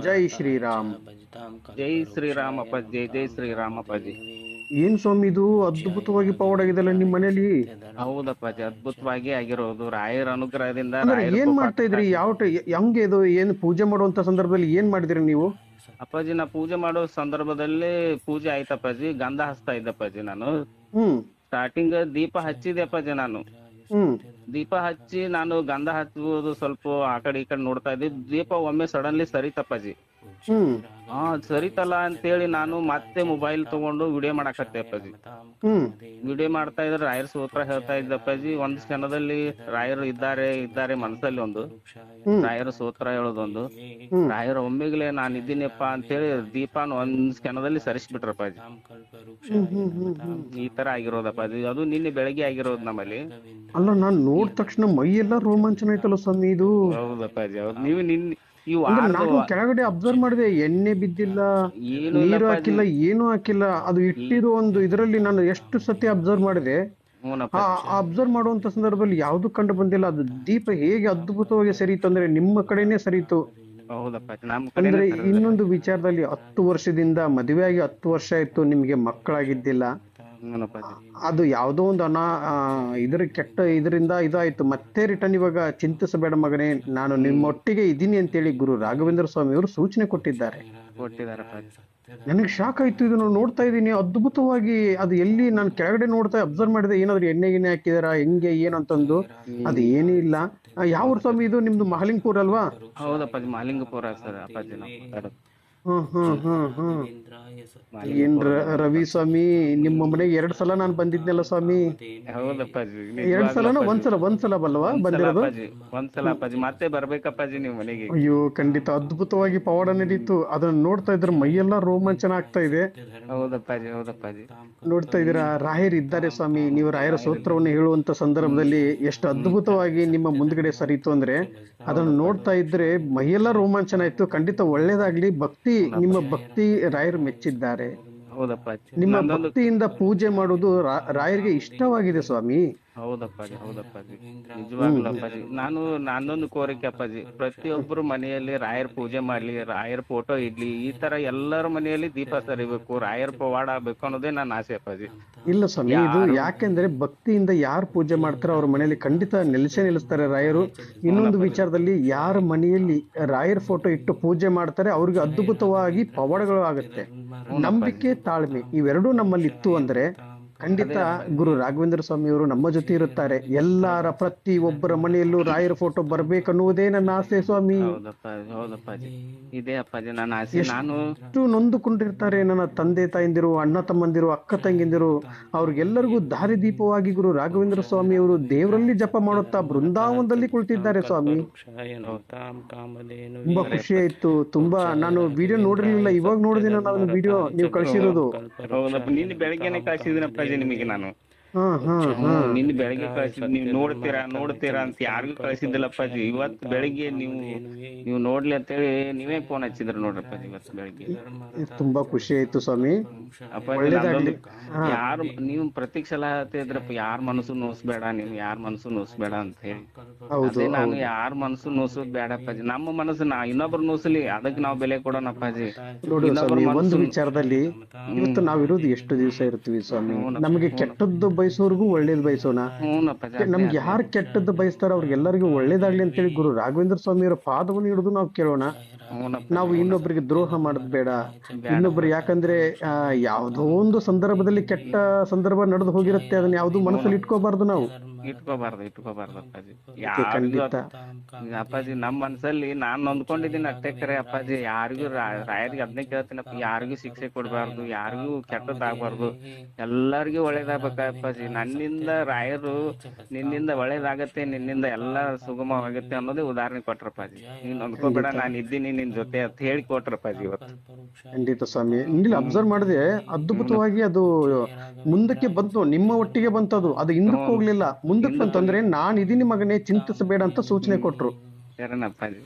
ಜೈ ಶ್ರೀರಾಮ್. ಜೈ ಶ್ರೀರಾಮ್ ಅಪ್ಪಾಜಿ, ಜೈ ಜೈ ಶ್ರೀರಾಮ್ ಅಪ್ಪಾಜಿ. ಏನ್ ಸ್ವಾಮಿ ಇದು ಅದ್ಭುತವಾಗಿ ಪವಾಡ ಆಗಿದೆಲ್ಲ ನಿಮ್ ಮನೇಲಿ? ಹೌದಪ್ಪಾಜಿ, ಅದ್ಭುತವಾಗಿ ಆಗಿರೋದು ರಾಯರ ಅನುಗ್ರಹದಿಂದ. ಅಂದ್ರೆ ರಾಯರ ಏನ್ ಮಾಡ್ತಾ ಇದ್ರಿ? ಹೆಂಗೆ ಇದು? ಏನ್ ಪೂಜೆ ಮಾಡುವಂತ ಸಂದರ್ಭದಲ್ಲಿ ಏನ್ ಮಾಡಿದ್ರಿ ನೀವು? ಅಪ್ಪಾಜಿ, ನಾ ಪೂಜೆ ಮಾಡೋ ಸಂದರ್ಭದಲ್ಲಿ ಪೂಜೆ ಆಯ್ತಪ್ಪಾಜಿ. ಗಂಧ ಹಚ್ತಾ ಇದ್ದಪ್ಪಾಜಿ ನಾನು. ಹ್ಮ್ ಸ್ಟಾರ್ಟಿಂಗ್ ದೀಪ ಹಚ್ಚಿದೆ ಅಪ್ಪಾಜಿ ನಾನು. ಹ್ಮ್ ದೀಪ ಹಚ್ಚಿ ನಾನು ಗಂಧ ಹಚ್ಚುವುದು ಸ್ವಲ್ಪ ಆ ಕಡೆ ಈ ಕಡೆ ನೋಡ್ತಾ ಇದ್ದೆ. ದೀಪ ಒಮ್ಮೆ ಸಡನ್ಲಿ ಸರಿತಪ್ಪಾಜಿ. ಹ್ಮ್ ಸರಿತಲ್ಲ ಅಂತೇಳಿ ನಾನು ಮತ್ತೆ ಮೊಬೈಲ್ ತಗೊಂಡು ವಿಡಿಯೋ ಮಾಡಾಕತ್ತೆ ಅಪ್ಪಾಜಿ. ಹ್ಮ್ ವಿಡಿಯೋ ಮಾಡ್ತಾ ಇದ್ರೆ ರಾಯರ ಸ್ತೋತ್ರ ಹೇಳ್ತಾ ಇದ್ದಪ್ಪಾಜಿ. ಒಂದ್ ಕ್ಷಣದಲ್ಲಿ ರಾಯರು ಇದ್ದಾರೆ ಮನಸ್ಸಲ್ಲಿ ಒಂದು ರಾಯರ ಸ್ತೋತ್ರ ಹೇಳೋದೊಂದು. ರಾಯರ ಒಮ್ಮೆಗ್ಲೆ ನಾನು ಇದ್ದೀನಿಪ್ಪ ಅಂತೇಳಿ ದೀಪನ ಒಂದ್ ಕ್ಷಣದಲ್ಲಿ ಸರಿಸ್ಬಿಟ್ರಪ್ಪಾಜಿ. ಈ ತರ ಆಗಿರೋದಪ್ಪಾಜಿ. ಅದು ನಿನ್ನೆ ಬೆಳಗ್ಗೆ ಆಗಿರೋದು ನಮ್ಮಲ್ಲಿ. ಅಲ್ಲ, ನಾನ್ ನೋಡಿದ ತಕ್ಷಣ ಮೈ ಎಲ್ಲ ರೋಮಾಂಚನ ಆಯ್ತಲ್ಲ ಸ್ವಾಮಿ ಇದು. ಹೌದಪ್ಪಾಜಿ, ಹೌದು. ನೀವು ನಿನ್ನೆ ನಾನು ಕೆಳಗಡೆ ಅಬ್ಸರ್ವ್ ಮಾಡಿದೆ, ಎಣ್ಣೆ ಬಿದ್ದಿಲ್ಲ, ನೀರು ಹಾಕಿಲ್ಲ, ಏನು ಹಾಕಿಲ್ಲ. ಅದು ಇಟ್ಟಿರೋ ಒಂದು ಇದರಲ್ಲಿ ನಾನು ಎಷ್ಟು ಸತಿ ಅಬ್ಸರ್ವ್ ಮಾಡಿದೆ. ಅಬ್ಸರ್ವ್ ಮಾಡುವಂತ ಸಂದರ್ಭದಲ್ಲಿ ಯಾವ್ದು ಕಂಡು ಬಂದಿಲ್ಲ. ಅದು ದೀಪ ಹೇಗೆ ಅದ್ಭುತವಾಗಿ ಸರಿಯಿತು ಅಂದ್ರೆ ನಿಮ್ಮ ಕಡೆನೆ ಸರಿಯಿತು. ಅಂದ್ರೆ ಇನ್ನೊಂದು ವಿಚಾರದಲ್ಲಿ 10 ವರ್ಷದಿಂದ ಮದುವೆ ಆಗಿ 10 ವರ್ಷ ಆಯ್ತು, ನಿಮ್ಗೆ ಮಕ್ಕಳಾಗಿದ್ದಿಲ್ಲ. ಅದು ಯಾವ್ದೋ ಒಂದು ಕೆಟ್ಟ ಇದರಿಂದ ಇದಾಯ್ತು. ಮತ್ತೆ ರಿಟರ್ನ್ ಇವಾಗ ಚಿಂತಿಸಬೇಡ ಮಗನೇ, ನಾನು ನಿಮ್ಮೊಟ್ಟಿಗೆ ಇದ್ದೀನಿ ಅಂತೇಳಿ ಗುರು ರಾಘವೇಂದ್ರ ಸ್ವಾಮಿ ಅವರು ಸೂಚನೆ ಕೊಟ್ಟಿದ್ದಾರೆ. ನನಗೆ ಶಾಕ್ ಆಯ್ತು. ಇದನ್ನು ನೋಡ್ತಾ ಇದ್ದೀನಿ ಅದ್ಭುತವಾಗಿ. ಅದು ಎಲ್ಲಿ ನಾನು ಕೆಳಗಡೆ ನೋಡ್ತಾ ಅಬ್ಸರ್ವ್ ಮಾಡಿದೆ, ಏನಾದ್ರು ಎಣ್ಣೆ ಹಾಕಿದಾರ ಹೆಂಗೆ ಏನು ಅಂತಂದು. ಅದು ಏನೂ ಇಲ್ಲ. ಯಾವ ಸ್ವಾಮಿ ಇದು? ನಿಮ್ದು ಮಹಾಲಿಂಗಪುರ ಅಲ್ವಾ? ಹೌದಪ್ಪಾಜಿ, ಮಹಾಲಿಂಗಪುರ ಸರ್ ಅಪ್ಪಾಜಿ. ಏನ್ ರವಿ ಸ್ವಾಮಿ, ನಿಮ್ಮ ಮನೆಗೆ 2 ಸಲ ನಾನು ಬಂದಿದ್ನಲ್ಲ ಸ್ವಾಮಿ. ಹೌದಪ್ಪಾಜಿ, 2 ಸಲನ ಒಂದ್ಸಲ ಬಲ್ವಾ ಬಂದಿರೋದು? ಒಂದ್ಸಲ ಅಪ್ಪಾಜಿ, ಮತ್ತೆ ಬರ್ಬೇಕಪ್ಪಾಜಿ ನೀವು ಮನೆಗೆ. ಅಯ್ಯೋ ಖಂಡಿತ, ಅದ್ಭುತವಾಗಿ ಪವಾಡ ನಡೀತು. ಅದನ್ನ ನೋಡ್ತಾ ಇದ್ರೆ ಮೈಯೆಲ್ಲ ರೋಮಾಂಚನ ಆಗ್ತಾ ಇದೆ. ಹೌದಪ್ಪಾಜಿ, ಹೌದಪ್ಪಾಜಿ. ನೋಡ್ತಾ ಇದೀರಾ, ರಾಯರು ಇದ್ದಾರೆ ಸ್ವಾಮಿ. ನೀವು ರಾಯರ ಸ್ತೋತ್ರವನ್ನು ಹೇಳುವಂತ ಸಂದರ್ಭದಲ್ಲಿ ಎಷ್ಟು ಅದ್ಭುತವಾಗಿ ನಿಮ್ಮ ಮುಂದ್ಗಡೆ ಸರಿತು ಅಂದ್ರೆ ಅದನ್ನ ನೋಡ್ತಾ ಇದ್ರೆ ಮೈಯೆಲ್ಲ ರೋಮಾಂಚನ ಆಯ್ತು. ಖಂಡಿತ ಒಳ್ಳೇದಾಗ್ಲಿ. ನಿಮ್ಮ ಭಕ್ತಿ ರಾಯರು ಮೆಚ್ಚಿದ್ದಾರೆ. ನಿಮ್ಮ ಭಕ್ತಿಯಿಂದ ಪೂಜೆ ಮಾಡುವುದು ರಾಯರಿಗೆ ಇಷ್ಟವಾಗಿದೆ ಸ್ವಾಮಿ. ಹೌದಪ್ಪಾಜಿ, ಹೌದಪ್ಪಾಜಿ, ನಿಜವಾಗ್ಲೂ ಅಪ್ಪಾಜಿ. ನಾನೊಂದು ಕೋರಿಕೆ ಅಪ್ಪಾಜಿ, ಪ್ರತಿಯೊಬ್ಬರು ಮನೆಯಲ್ಲಿ ರಾಯರ್ ಪೂಜೆ ಮಾಡ್ಲಿ, ರಾಯರ್ ಫೋಟೋ ಇಡ್ಲಿ, ಈ ತರ ಎಲ್ಲರ ಮನೆಯಲ್ಲಿ ದೀಪ ಸರಿಬೇಕು, ರಾಯರ್ ಪವಾಡ ಆಗ್ಬೇಕು ಅನ್ನೋದೇ ನನ್ನ ಆಸೆ ಅಪ್ಪಾಜಿ. ಇಲ್ಲ ಸ್ವಾಮಿ, ಇದು ಯಾಕೆಂದ್ರೆ ಭಕ್ತಿಯಿಂದ ಯಾರು ಪೂಜೆ ಮಾಡ್ತಾರೋ ಅವ್ರ ಮನೆಯಲ್ಲಿ ಖಂಡಿತ ನಿಲ್ಲಿಸ್ತಾರೆ ರಾಯರು. ಇನ್ನೊಂದು ವಿಚಾರದಲ್ಲಿ, ಯಾರ ಮನೆಯಲ್ಲಿ ರಾಯರ್ ಫೋಟೋ ಇಟ್ಟು ಪೂಜೆ ಮಾಡ್ತಾರೆ ಅವ್ರಿಗೆ ಅದ್ಭುತವಾಗಿ ಪವಾಡಗಳು ಆಗುತ್ತೆ. ನಂಬಿಕೆ, ತಾಳ್ಮೆ ಇವೆರಡೂ ನಮ್ಮಲ್ಲಿ ಇತ್ತು ಅಂದ್ರೆ ಖಂಡಿತ ಗುರು ರಾಘವೇಂದ್ರ ಸ್ವಾಮಿ ಅವರು ನಮ್ಮ ಜೊತೆ ಇರುತ್ತಾರೆ. ಎಲ್ಲರ ಪ್ರತಿ ಒಬ್ಬರ ಮನೆಯಲ್ಲೂ ರಾಯರ ಫೋಟೋ ಬರ್ಬೇಕನ್ನುವುದೇ ನನ್ನ ಆಸೆ ಸ್ವಾಮಿ. ಇದೇ ಅಪ್ಪಾಜಿ ನನ್ನ ಆಸೆ. ಎಷ್ಟು ನೊಂದುಕೊಂಡಿರ್ತಾರೆ ನನ್ನ ತಂದೆ ತಾಯಿಂದಿರು, ಅಣ್ಣ ತಮ್ಮಂದಿರು, ಅಕ್ಕ ತಂಗಿಂದಿರು. ಅವ್ರಿಗೆಲ್ಲರಿಗೂ ದಾರಿ ದೀಪವಾಗಿ ಗುರು ರಾಘವೇಂದ್ರ ಸ್ವಾಮಿ ಅವರು ದೇವರಲ್ಲಿ ಜಪ ಮಾಡುತ್ತಾ ಬೃಂದಾವನದಲ್ಲಿ ಕುಳಿತಿದ್ದಾರೆ ಸ್ವಾಮಿ. ತುಂಬಾ ಖುಷಿ ಆಯ್ತು. ತುಂಬಾ ನಾನು ವಿಡಿಯೋ ನೋಡಿರ್ಲಿಲ್ಲ, ಇವಾಗ ನೋಡಿದಿನ ನಾನು ವಿಡಿಯೋ ನೀವು ಕಳಿಸಿರೋದು. ನಿನ್ನೆ ಬೆಳಗ್ಗೆನೆ ಕಳಿಸಿದಿನಪ್ಪಾಜಿ ನಿಮಗೆ ನಾನು. ನಿನ್ನೆ ಬೆಳಗ್ಗೆ ಕಳಿಸಿದ್, ನೀವು ನೋಡ್ತೀರಾ ಅಂತ ಯಾರಿಗೂ ಕಳಿಸಿದ್ದಿಲ್ಲಪ್ಪಾಜಿ. ಇವತ್ತು ಬೆಳಿಗ್ಗೆ ನೀವು ನೋಡ್ಲಿ ಅಂತೇಳಿ ನೀವೇ ಫೋನ್ ಹಚ್ಚಿದ್ರ ನೋಡ್ರಪ್ಪಾಜಿ ಇವತ್ತು ಬೆಳಿಗ್ಗೆ. ತುಂಬಾ ಖುಷಿ ಆಯ್ತು ಸ್ವಾಮಿ. ಯಾರು ನೀವು ಪ್ರತೀಕ್ಷೆ ಹೇಳ್ತಿದ್ರಪ್ಪ, ಯಾರ ಮನಸ್ಸು ನೋಸ್ಬೇಡ, ನೀವು ಯಾರ ಮನಸ್ಸು ನೋಸ್ಬೇಡ ಅಂತ ಹೇಳಿ. ಅದೇ ನಾನು ಯಾರ ಮನಸ್ಸು ನೋಸೋದ್ ಬೇಡಪ್ಪಾಜಿ. ನಮ್ಮ ಮನಸ್ಸು ಇನ್ನೊಬ್ರು ನೋಸಲಿ, ಅದಕ್ಕೆ ನಾವು ಬೆಲೆ ಕೊಡೋಣಪ್ಪಾಜಿ. ನೋಡಿ ಒಂದು ವಿಚಾರದಲ್ಲಿ, ಇವತ್ತು ನಾವಿರೋದು ಎಷ್ಟು ದಿವಸ ಇರ್ತೀವಿ ಸ್ವಾಮಿ. ನಮಗೆ ಕೆಟ್ಟದ್ದು ಬಯಸೋರ್ಗು ಒಳ್ಳೇದ್ ಬಯಸೋಣ. ನಮ್ಗೆ ಯಾರು ಕೆಟ್ಟದ್ದು ಬಯಸ್ತಾರ ಅವ್ರಿಗೆಲ್ಲರಿಗೂ ಒಳ್ಳೇದಾಗ್ಲಿ ಅಂತೇಳಿ ಗುರು ರಾಘವೇಂದ್ರ ಸ್ವಾಮಿಯವರ ಪಾದವನ್ನು ಹಿಡಿದು ನಾವು ಕೇಳೋಣ. ನಾವು ಇನ್ನೊಬ್ಬರಿಗೆ ದ್ರೋಹ ಮಾಡೋದ್ ಬೇಡ. ಇನ್ನೊಬ್ರು, ಯಾಕಂದ್ರೆ ಯಾವ್ದೋ ಒಂದು ಸಂದರ್ಭದಲ್ಲಿ ಕೆಟ್ಟ ಸಂದರ್ಭ ನಡೆದು ಹೋಗಿರುತ್ತೆ, ಅದನ್ನ ಯಾವ್ದು ಮನಸ್ಸಲ್ಲಿ ಇಟ್ಕೋಬಾರ್ದು ನಾವು. ಇಟ್ಕೋಬಾರ್ದು ಅಪ್ಪಾಜಿ. ನಮ್ಮ ಮನ್ಸಲ್ಲಿ ನಾನ್ ನೊಂದ್ಕೊಂಡಿದ್ದೀನಿ ಅಷ್ಟೇ ಕರೆ ಅಪ್ಪಾಜಿ. ಯಾರಿಗೂ ರಾಯರಿಗೆ ಅದನ್ನೇ ಕೇಳ್ತೀನಪ್ಪ, ಯಾರಿಗೂ ಶಿಕ್ಷೆ ಕೊಡ್ಬಾರ್ದು, ಯಾರಿಗೂ ಕೆಟ್ಟದ್ದಾಗ್ಬಾರ್ದು, ಎಲ್ಲರಿಗೂ ಒಳ್ಳೇದಾಗ್ಬೇಕಪ್ಪಾಜಿ. ನನ್ನಿಂದ ರಾಯರು ನಿನ್ನಿಂದ ಒಳ್ಳೇದಾಗತ್ತೆ, ನಿನ್ನಿಂದ ಎಲ್ಲ ಸುಗಮವಾಗುತ್ತೆ ಅನ್ನೋದೇ ಉದಾಹರಣೆ ಕೊಟ್ರಪ್ಪಾಜಿ. ನೀನ್ ನೊಂದ್ಕೋಬೇಡ, ನಾನು ಇದ್ದೀನಿ ನಿನ್ ಜೊತೆ ಅಂತ ಹೇಳಿ ಕೊಟ್ರಪ್ಪಾಜಿ ಇವತ್ತು. ಖಂಡಿತ ಸ್ವಾಮಿ, ಇಲ್ಲಿ ಅಬ್ಸರ್ವ್ ಮಾಡಿದೆ ಅದ್ಭುತವಾಗಿ ಅದು ಮುಂದಕ್ಕೆ ಬಂತು, ನಿಮ್ಮ ಒಟ್ಟಿಗೆ ಬಂತದು. ಅದು ಹಿಂದಕ್ಕೆ ಹೋಗ್ಲಿಲ್ಲ, ಮುಂದಕ್ಕೆ ಬಂತಂದ್ರೆ ನಾನು ಇದೀನಿ ಮಗನೇ, ಚಿಂತಿಸಬೇಡ ಅಂತ ಸೂಚನೆ ಕೊಟ್ರು. ಶರಣಪ್ಪಾಜಿ.